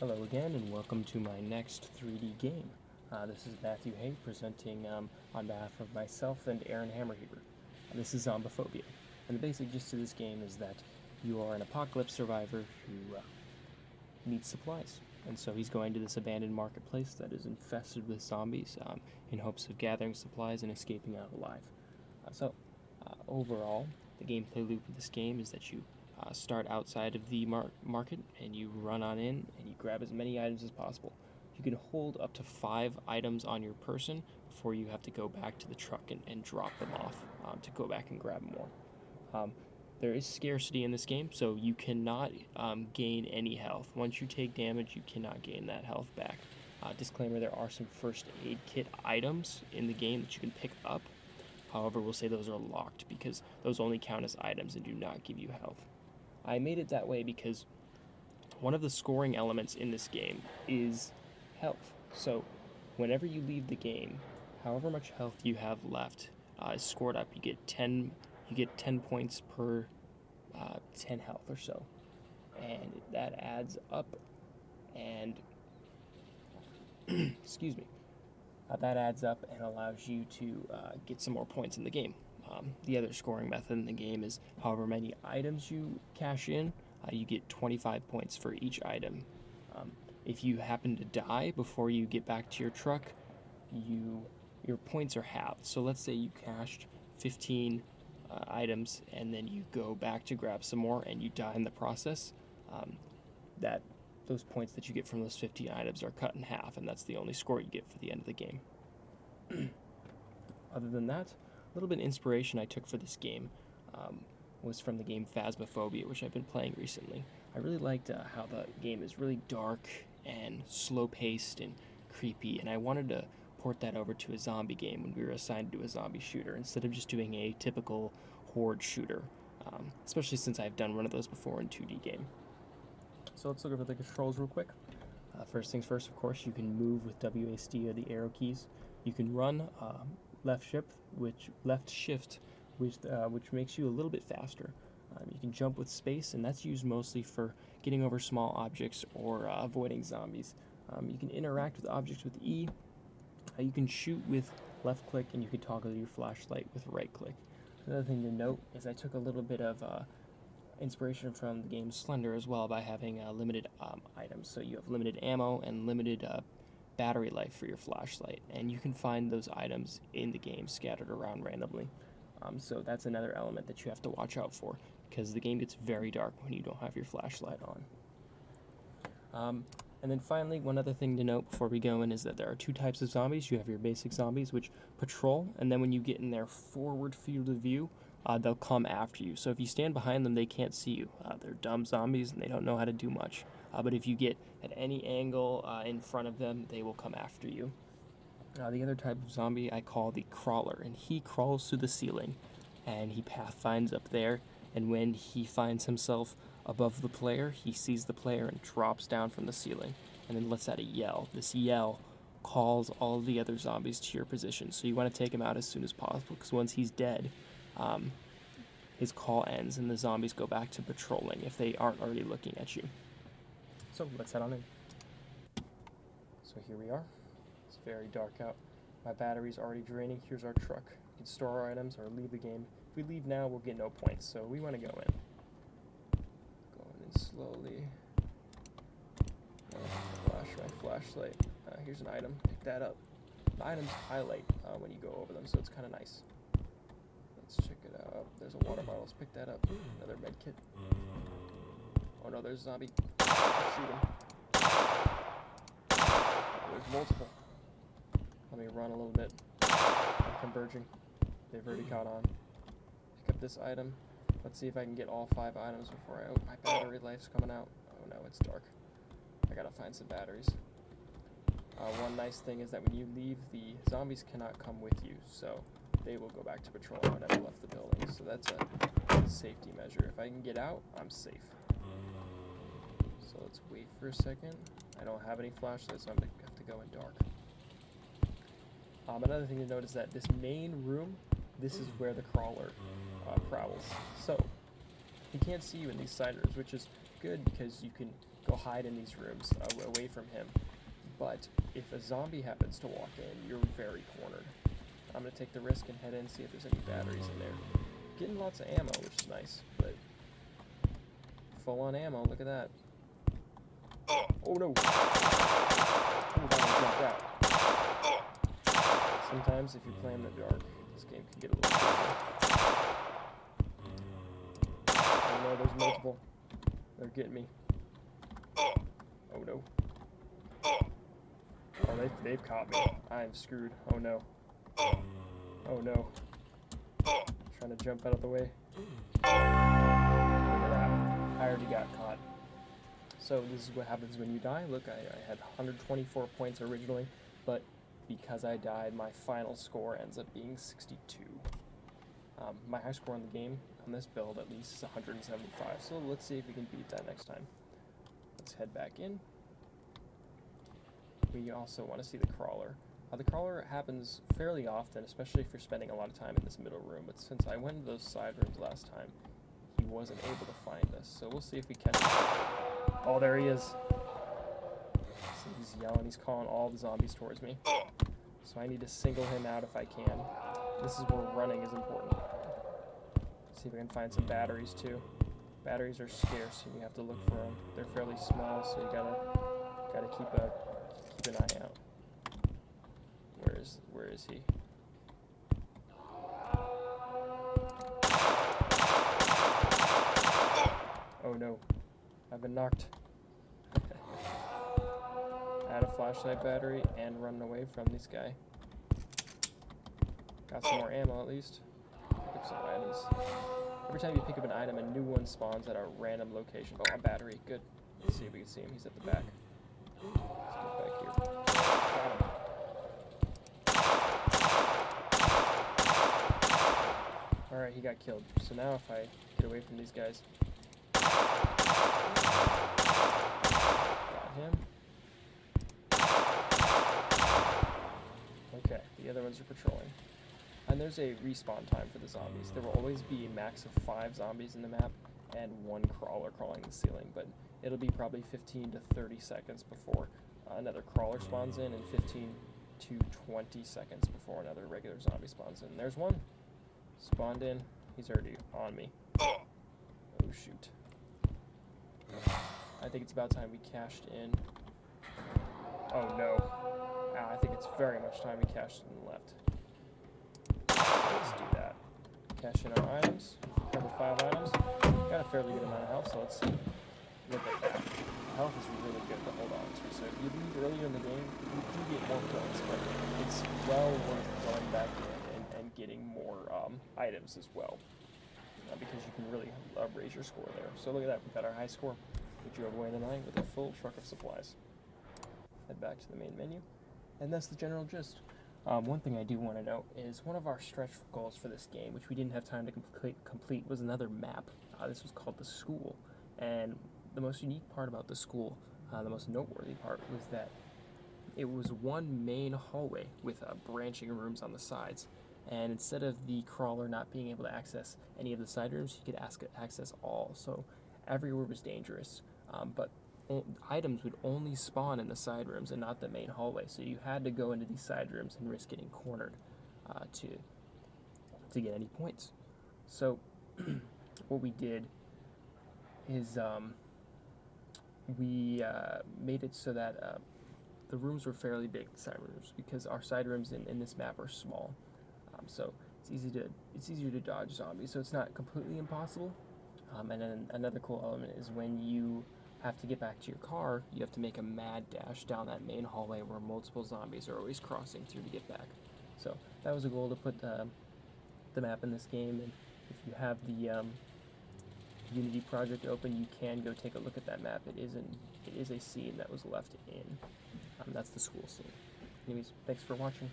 Hello again, and welcome to my next 3D game. This is Matthew Hay presenting on behalf of myself and Aaron Hammerheber. This is Zombiephobia, and the basic gist of this game is that you are an apocalypse survivor who needs supplies. And so he's going to this abandoned marketplace that is infested with zombies in hopes of gathering supplies and escaping out alive. Overall, the gameplay loop of this game is that you start outside of the market and you run on in and you grab as many items as possible. You can hold up to 5 items on your person before you have to go back to the truck and drop them off to go back and grab more. There is scarcity in this game, so you cannot gain any health. Once you take damage, you cannot gain that health back. Disclaimer, there are some first aid kit items in the game that you can pick up. However, we'll say those are locked because those only count as items and do not give you health. I made it that way because one of the scoring elements in this game is health. So whenever you leave the game, however much health you have left is scored up. You get 10 points per 10 health or so. And that adds up and excuse me. That adds up and allows you to get some more points in the game. The other scoring method in the game is however many items you cash in, you get 25 points for each item. If you happen to die before you get back to your truck, your points are halved. So let's say you cashed 15 items and then you go back to grab some more and you die in the process. Those points that you get from those 15 items are cut in half, and that's the only score you get for the end of the game. Other than that, a little bit of inspiration I took for this game was from the game Phasmophobia, which I've been playing recently. I really liked how the game is really dark and slow-paced and creepy, and I wanted to port that over to a zombie game when we were assigned to do a zombie shooter instead of just doing a typical horde shooter, especially since I've done one of those before in 2D game. So let's look over the controls real quick. First things first, of course, you can move with WASD or the arrow keys. You can run left shift, which makes you a little bit faster. You can jump with space, and that's used mostly for getting over small objects or avoiding zombies. You can interact with objects with E. You can shoot with left click, and you can toggle your flashlight with right click. Another thing to note is I took a little bit of inspiration from the game Slender as well by having limited items. So you have limited ammo and limited battery life for your flashlight, and you can find those items in the game scattered around randomly. So that's another element that you have to watch out for because the game gets very dark when you don't have your flashlight on. And then finally, one other thing to note before we go in is that there are 2 types of zombies. You have your basic zombies, which patrol, and then when you get in their forward field of view, they'll come after you. So if you stand behind them, they can't see you. They're dumb zombies, and they don't know how to do much. But if you get at any angle in front of them, they will come after you. The other type of zombie I call the crawler, and he crawls through the ceiling, and he pathfinds up there, and when he finds himself above the player, he sees the player and drops down from the ceiling, and then lets out a yell. This yell calls all the other zombies to your position, so you want to take him out as soon as possible, because once he's dead, his call ends and the zombies go back to patrolling if they aren't already looking at you. So let's head on in. So here we are. It's very dark out. My battery's already draining. Here's our truck. We can store our items or leave the game. If we leave now, we'll get no points, so we want to go in. Going in slowly. Flash my flashlight. Here's an item. Pick that up. The items highlight when you go over them, so it's kind of nice. Let's check it out. There's a water bottle. Let's pick that up. Another med kit. Oh no, there's a zombie. Shoot him. There's multiple. Let me run a little bit. I'm converging. They've already caught on. Pick up this item. Let's see if I can get all 5 items before my battery life's coming out. Oh no, it's dark. I gotta find some batteries. One nice thing is that when you leave, the zombies cannot come with you, so they will go back to patrol when I've left the building. So that's a safety measure. If I can get out, I'm safe. So let's wait for a second. I don't have any flashlights, so I'm going to have to go in dark. Another thing to note is that this main room, this is where the crawler prowls. So he can't see you in these side rooms, which is good because you can go hide in these rooms away from him. But if a zombie happens to walk in, you're very cornered. I'm going to take the risk and head in, see if there's any batteries in there. Getting lots of ammo, which is nice, but full on ammo, look at that. Oh no! Oh, that jumped out. Sometimes if you play in the dark, this game can get a little tricky. Oh no, there's multiple. They're getting me. Oh no. Oh, they've caught me. I'm screwed. Oh no. Oh no. Trying to jump out of the way. Look at that. I already got caught. So this is what happens when you die. Look, I had 124 points originally, but because I died, my final score ends up being 62. My high score on the game, on this build at least, is 175. So let's see if we can beat that next time. Let's head back in. We also want to see the crawler. The crawler happens fairly often, especially if you're spending a lot of time in this middle room, but since I went into those side rooms last time, he wasn't able to find us, so we'll see if we catch him. Oh, there he is. So he's yelling, he's calling all the zombies towards me. So I need to single him out if I can. This is where running is important. See if I can find some batteries too. Batteries are scarce and you have to look for them. They're fairly small, so you gotta keep an eye out. Where is he? Oh no, I've been knocked. Add a flashlight battery and run away from this guy. Got some more ammo at least. Pick up some items. Every time you pick up an item, a new one spawns at a random location. Oh, a battery. Good. Let's see if we can see him. He's at the back. Let's get back here. Got him. Alright, he got killed. So now if I get away from these guys. Got him. Okay, the other ones are patrolling. And there's a respawn time for the zombies. There will always be a max of 5 zombies in the map and 1 crawler crawling the ceiling, but it'll be probably 15 to 30 seconds before another crawler spawns in and 15 to 20 seconds before another regular zombie spawns in. There's one. Spawned in. He's already on me. Oh shoot. I think it's about time we cashed in. Oh no. I think it's very much time we cashed in and left. Let's do that. Cash in our items. Covered 5 items. Got a fairly good amount of health, so let's look at that. Health is really good to hold on to. So if you leave earlier in the game, you do get more points, but it's well worth going back in and getting more items as well. Because you can really raise your score there. So look at that. We've got our high score. We drove away in the night with a full truck of supplies. Head back to the main menu. And that's the general gist. One thing I do want to note is one of our stretch goals for this game, which we didn't have time to complete, was another map. This was called the school. And the most unique part about the school, the most noteworthy part, was that it was one main hallway with branching rooms on the sides. And instead of the crawler not being able to access any of the side rooms, he could access all. So everywhere was dangerous. But items would only spawn in the side rooms and not the main hallway. So you had to go into these side rooms and risk getting cornered to get any points. So what we did is we made it so that the rooms were fairly big, the side rooms, because our side rooms in this map are small. So it's easier to dodge zombies. So it's not completely impossible. And then another cool element is when you have to get back to your car, you have to make a mad dash down that main hallway where multiple zombies are always crossing through to get back. So that was a goal, to put the map in this game. And if you have the Unity project open, you can go take a look at that map. It is a scene that was left in. That's the school scene. Anyways, thanks for watching.